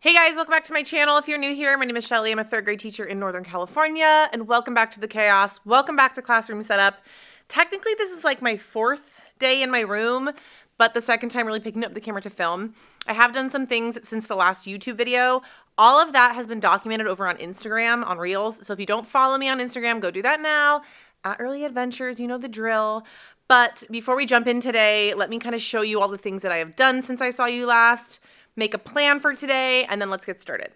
Hey guys, welcome back to my channel. If you're new here, my name is Shelly. I'm a third grade teacher in Northern California, and welcome back to the chaos. Welcome back to classroom setup. Technically, this is like my fourth day in my room, but the second time really picking up the camera to film. I have done some things since the last YouTube video. All of that has been documented over on Instagram, on Reels. So if you don't follow me on Instagram, go do that now. At Early Adventures, you know the drill. But before we jump in today, let me kind of show you all the things that I have done since I saw you last. Make a plan for today, and then let's get started.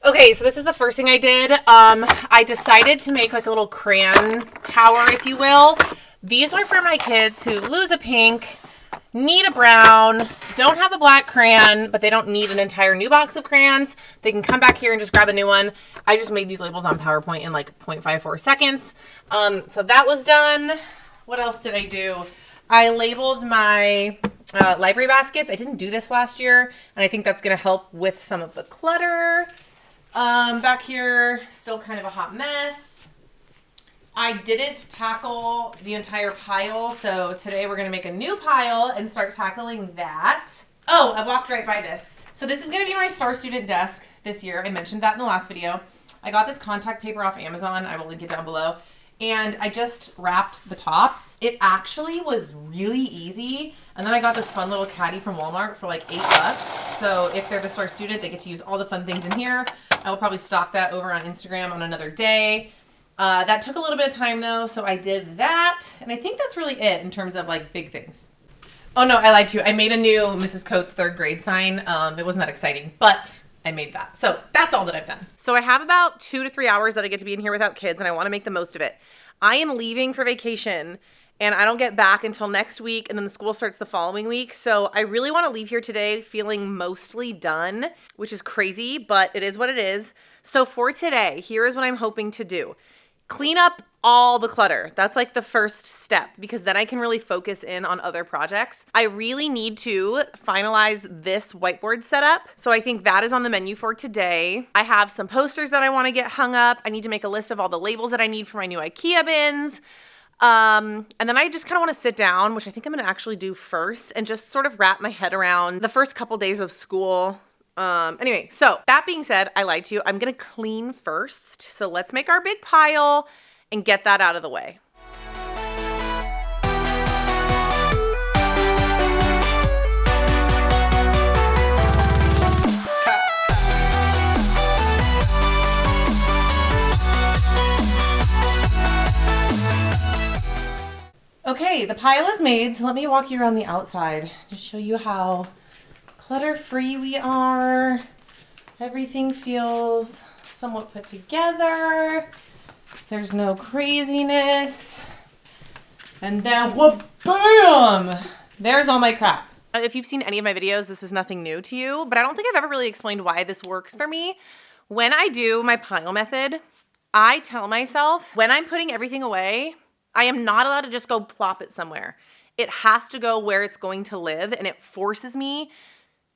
Okay, so this is the first thing I did. I decided to make like a little crayon tower, if you will. These are for my kids who lose a pink, need a brown, don't have a black crayon, but they don't need an entire new box of crayons. They can come back here and just grab a new one. I just made these labels on PowerPoint in like 0.54 seconds. So that was done. What else did I do? I labeled my library baskets. I didn't do this last year, and I think that's going to help with some of the clutter. Back here, still kind of a hot mess. I didn't tackle the entire pile, so today we're going to make a new pile and start tackling that. Oh, I walked right by this. So this is going to be my Star Student desk this year. I mentioned that in the last video. I got this contact paper off Amazon. I will link it down below. And I just wrapped the top. It actually was really easy. And then I got this fun little caddy from Walmart for like $8. So if they're the Star Student, they get to use all the fun things in here. I will probably stock that over on Instagram on another day. That took a little bit of time though, so I did that. And I think that's really it in terms of like big things. Oh no, I lied to you. I made a new Mrs. Coates third grade sign. It wasn't that exciting, but I made that. So that's all that I've done. So I have about 2 to 3 hours that I get to be in here without kids, and I want to make the most of it. I am leaving for vacation, and I don't get back until next week, and then the school starts the following week. So I really want to leave here today feeling mostly done, which is crazy, but it is what it is. So for today, here is what I'm hoping to do. Clean up all the clutter. That's like the first step, because then I can really focus in on other projects. I really need to finalize this whiteboard setup. So I think that is on the menu for today. I have some posters that I want to get hung up. I need to make a list of all the labels that I need for my new IKEA bins. And then I just kind of want to sit down, which I think I'm going to actually do first, and just sort of wrap my head around the first couple days of school. Anyway, so that being said, I lied to you. I'm going to clean first. So let's make our big pile and get that out of the way. Okay, the pile is made. So let me walk you around the outside to show you how clutter-free we are. Everything feels somewhat put together. There's no craziness. And then, whoop, bam! There's all my crap. If you've seen any of my videos, this is nothing new to you, but I don't think I've ever really explained why this works for me. When I do my pile method, I tell myself when I'm putting everything away, I am not allowed to just go plop it somewhere. It has to go where it's going to live, and it forces me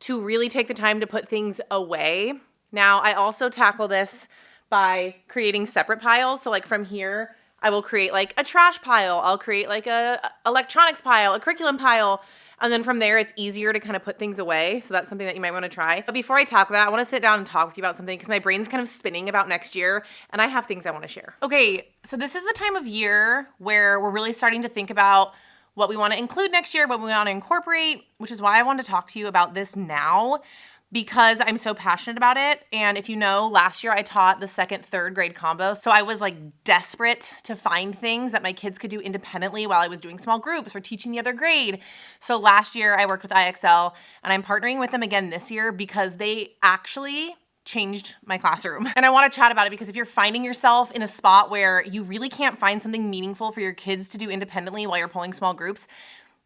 to really take the time to put things away. Now, I also tackle this by creating separate piles. So like from here, I will create like a trash pile. I'll create like a electronics pile, a curriculum pile. And then from there, it's easier to kind of put things away. So that's something that you might want to try. But before I tackle that, I want to sit down and talk with you about something because my brain's kind of spinning about next year and I have things I want to share. Okay, so this is the time of year where we're really starting to think about what we want to include next year, what we want to incorporate, which is why I wanted to talk to you about this now, because I'm so passionate about it. And if you know, last year I taught the second, third grade combo. So I was like desperate to find things that my kids could do independently while I was doing small groups or teaching the other grade. So last year I worked with IXL, and I'm partnering with them again this year because they actually changed my classroom. And I want to chat about it because if you're finding yourself in a spot where you really can't find something meaningful for your kids to do independently while you're pulling small groups,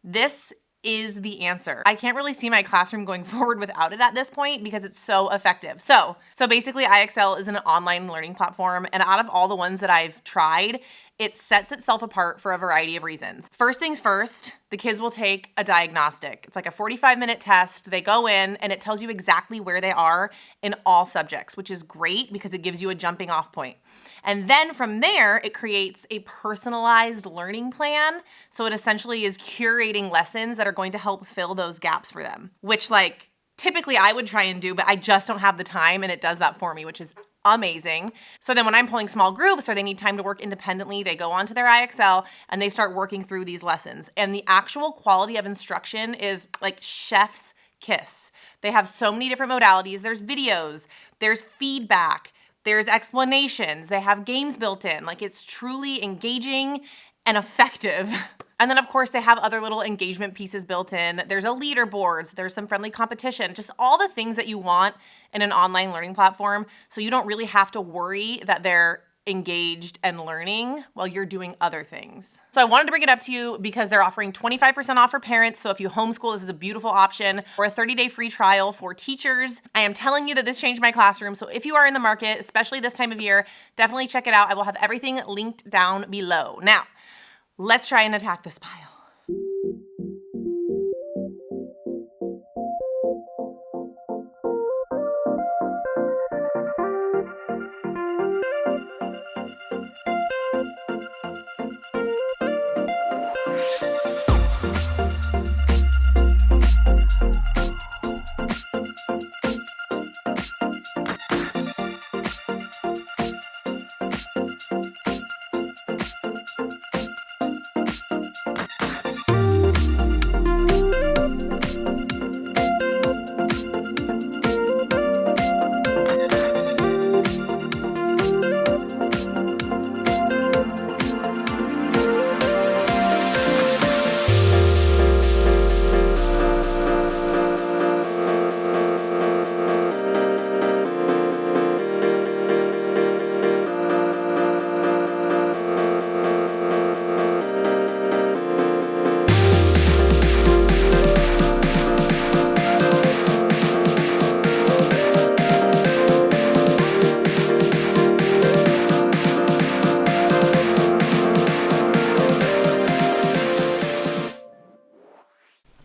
this is the answer. I can't really see my classroom going forward without it at this point because it's so effective. So basically IXL is an online learning platform, and out of all the ones that I've tried, It sets itself apart for a variety of reasons. First things first, the kids will take a diagnostic. It's like a 45-minute test. They go in and it tells you exactly where they are in all subjects, which is great because it gives you a jumping off point. And then from there, it creates a personalized learning plan. So it essentially is curating lessons that are going to help fill those gaps for them, which like typically I would try and do, but I just don't have the time and it does that for me, which is amazing. So then when I'm pulling small groups or they need time to work independently, they go onto their IXL and they start working through these lessons. And the actual quality of instruction is like chef's kiss. They have so many different modalities. There's videos, there's feedback, there's explanations, they have games built in. Like it's truly engaging and effective. And then of course they have other little engagement pieces built in. There's a leaderboard, so there's some friendly competition, just all the things that you want in an online learning platform. So you don't really have to worry that they're engaged and learning while you're doing other things. So I wanted to bring it up to you because they're offering 25% off for parents. So if you homeschool, this is a beautiful option, or a 30-day free trial for teachers. I am telling you that this changed my classroom. So if you are in the market, especially this time of year, definitely check it out. I will have everything linked down below. Now, let's try and attack this pile.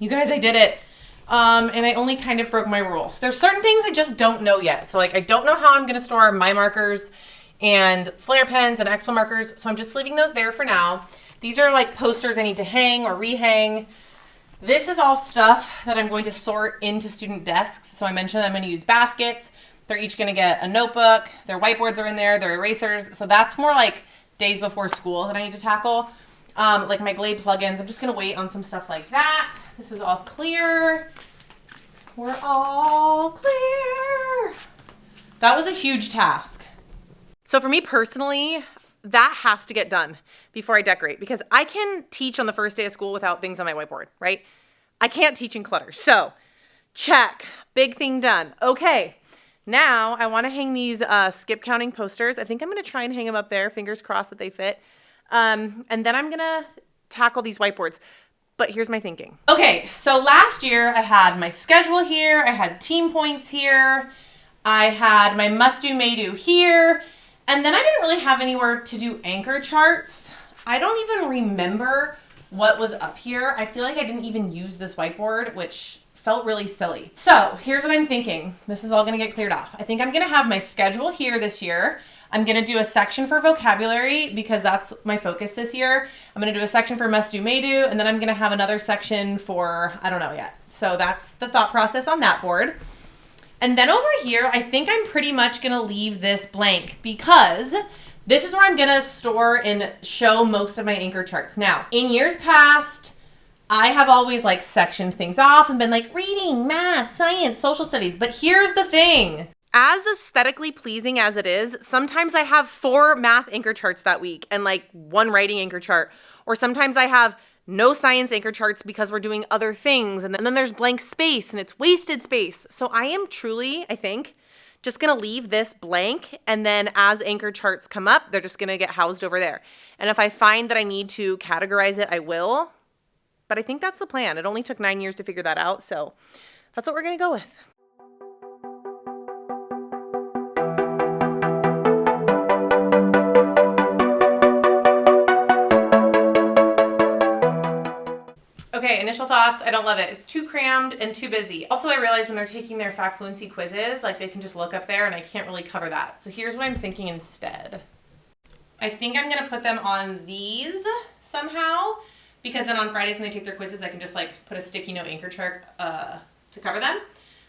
You guys, I did it. And I only kind of broke my rules. There's certain things I just don't know yet. So like, I don't know how I'm gonna store my markers and flare pens and expo markers. So I'm just leaving those there for now. These are like posters I need to hang or rehang. This is all stuff that I'm going to sort into student desks. So I mentioned I'm gonna use baskets. They're each gonna get a notebook. Their whiteboards are in there, their erasers. So that's more like days before school that I need to tackle. Like my Glade plugins, I'm just gonna wait on some stuff like that. This is all clear. We're all clear. That was a huge task. So for me personally, that has to get done before I decorate because I can teach on the first day of school without things on my whiteboard, right? I can't teach in clutter. So check, big thing done. Okay, now I wanna hang these skip counting posters. I think I'm gonna try and hang them up there, fingers crossed that they fit. And then I'm gonna tackle these whiteboards. But here's my thinking. Okay, so last year I had my schedule here, I had team points here, I had my must do, may do here, and then I didn't really have anywhere to do anchor charts. I don't even remember what was up here. I feel like I didn't even use this whiteboard, which felt really silly. So here's what I'm thinking. This is all gonna get cleared off. I think I'm gonna have my schedule here this year. I'm gonna do a section for vocabulary because that's my focus this year. I'm gonna do a section for must do, may do, and then I'm gonna have another section for, I don't know yet. So that's the thought process on that board. And then over here, I think I'm pretty much gonna leave this blank because this is where I'm gonna store and show most of my anchor charts. Now, in years past, I have always like sectioned things off and been like reading, math, science, social studies. But here's the thing. As aesthetically pleasing as it is, sometimes I have 4 math anchor charts that week and like 1 writing anchor chart. Or sometimes I have no science anchor charts because we're doing other things. And then there's blank space and it's wasted space. So I am truly, I think, just gonna leave this blank. And then as anchor charts come up, they're just gonna get housed over there. And if I find that I need to categorize it, I will. But I think that's the plan. It only took 9 years to figure that out. So that's what we're gonna go with. Okay, initial thoughts. I don't love it. It's too crammed and too busy. Also, I realized when they're taking their fact fluency quizzes, like they can just look up there and I can't really cover that. So here's what I'm thinking instead. I think I'm going to put them on these somehow, because then on Fridays when they take their quizzes, I can just like put a sticky note anchor chart to cover them.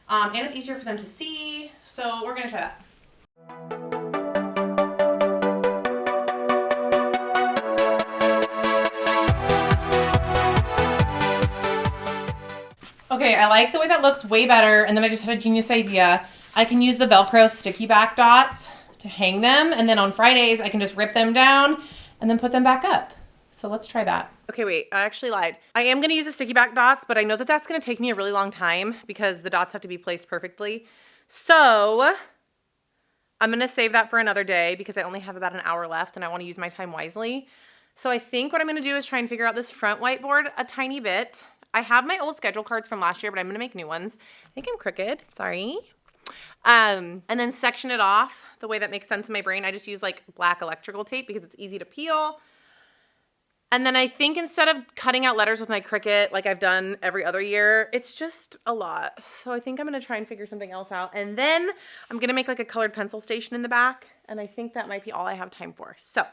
And it's easier for them to see. So we're going to try that. Okay, I like the way that looks way better, and then I just had a genius idea. I can use the Velcro sticky back dots to hang them, and then on Fridays I can just rip them down and then put them back up. So let's try that. Okay, wait, I actually lied. I am gonna use the sticky back dots, but I know that that's gonna take me a really long time because the dots have to be placed perfectly. So I'm gonna save that for another day because I only have about an hour left and I wanna use my time wisely. So I think what I'm gonna do is try and figure out this front whiteboard a tiny bit. I have my old schedule cards from last year, but I'm gonna make new ones. I think I'm crooked, sorry. And then section it off the way that makes sense in my brain. I just use like black electrical tape because it's easy to peel. And then I think instead of cutting out letters with my Cricut like I've done every other year, it's just a lot. So I think I'm gonna try and figure something else out. And then I'm gonna make like a colored pencil station in the back. And I think that might be all I have time for. So.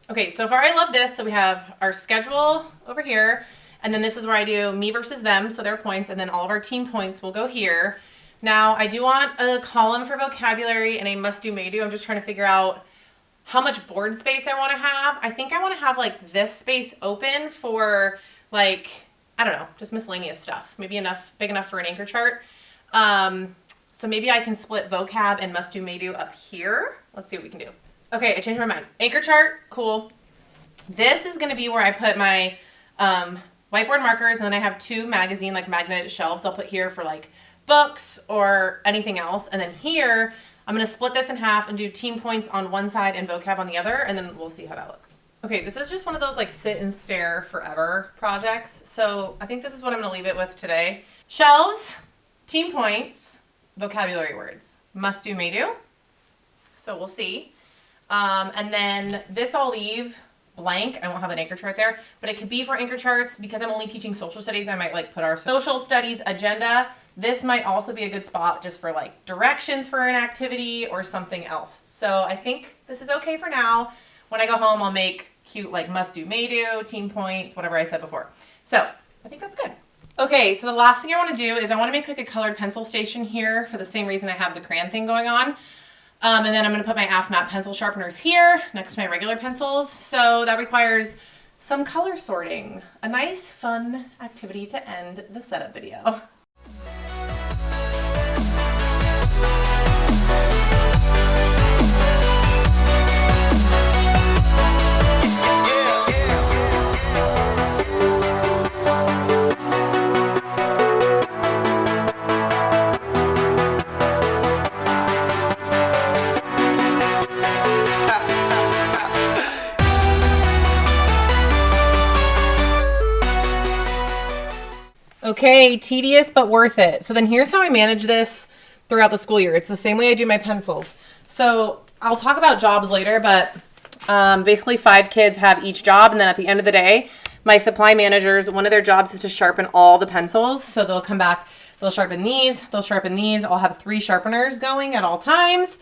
Okay, so far I love this. So we have our schedule over here, and then this is where I do me versus them, so their points, and then all of our team points will go here. Now, I do want a column for vocabulary and a must-do, may-do. I'm just trying to figure out how much board space I want to have. I think I want to have like this space open for like, I don't know, just miscellaneous stuff. Maybe big enough for an anchor chart. So maybe I can split vocab and must-do, may-do up here. Let's see what we can do. Okay, I changed my mind. Anchor chart, cool. This is going to be where I put my whiteboard markers, and then I have two magazine, like magnetic shelves I'll put here for like books or anything else. And then here, I'm going to split this in half and do team points on one side and vocab on the other, and then we'll see how that looks. Okay, this is just one of those like sit and stare forever projects. So I think this is what I'm going to leave it with today. Shelves, team points, vocabulary words, must do, may do. So we'll see. And then this I'll leave blank. I won't have an anchor chart there, but it could be for anchor charts. Because I'm only teaching social studies, I might like put our social studies agenda. This might also be a good spot just for like directions for an activity or something else. So I think this is okay for now. When I go home, I'll make cute like must do, may do, team points, whatever I said before. So I think that's good. Okay, so the last thing I want to do is I want to make like a colored pencil station here for the same reason I have the crayon thing going on. And then I'm going to put my AFMAT pencil sharpeners here next to my regular pencils. So that requires some color sorting. A nice, fun activity to end the setup video. Okay, tedious but worth it. So then here's how I manage this throughout the school year. It's the same way I do my pencils. So I'll talk about jobs later, but basically 5 kids have each job, and then at the end of the day, my supply managers, one of their jobs is to sharpen all the pencils. So they'll come back, they'll sharpen these, they'll sharpen these. I'll have 3 sharpeners going at all times.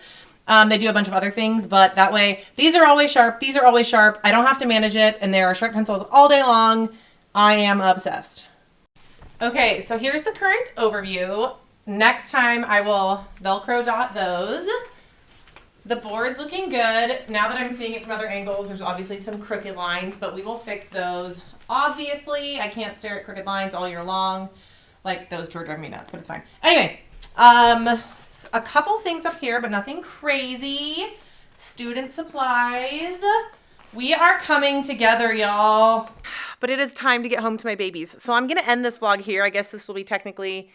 They do a bunch of other things, but that way, these are always sharp, these are always sharp. I don't have to manage it, and there are sharp pencils all day long. I am obsessed. Okay, so here's the current overview. Next time I will Velcro dot those. The board's looking good. Now that I'm seeing it from other angles, there's obviously some crooked lines, but we will fix those. Obviously, I can't stare at crooked lines all year long. Like, those two are driving me nuts, but it's fine. Anyway, a couple things up here, but nothing crazy. Student supplies. We are coming together, y'all. But it is time to get home to my babies. So I'm going to end this vlog here. I guess this will be technically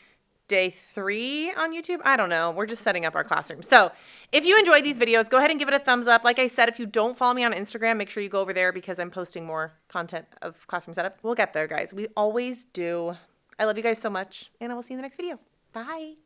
day 3 on YouTube. I don't know. We're just setting up our classroom. So if you enjoyed these videos, go ahead and give it a thumbs up. Like I said, if you don't follow me on Instagram, make sure you go over there because I'm posting more content of classroom setup. We'll get there, guys. We always do. I love you guys so much, and I will see you in the next video. Bye.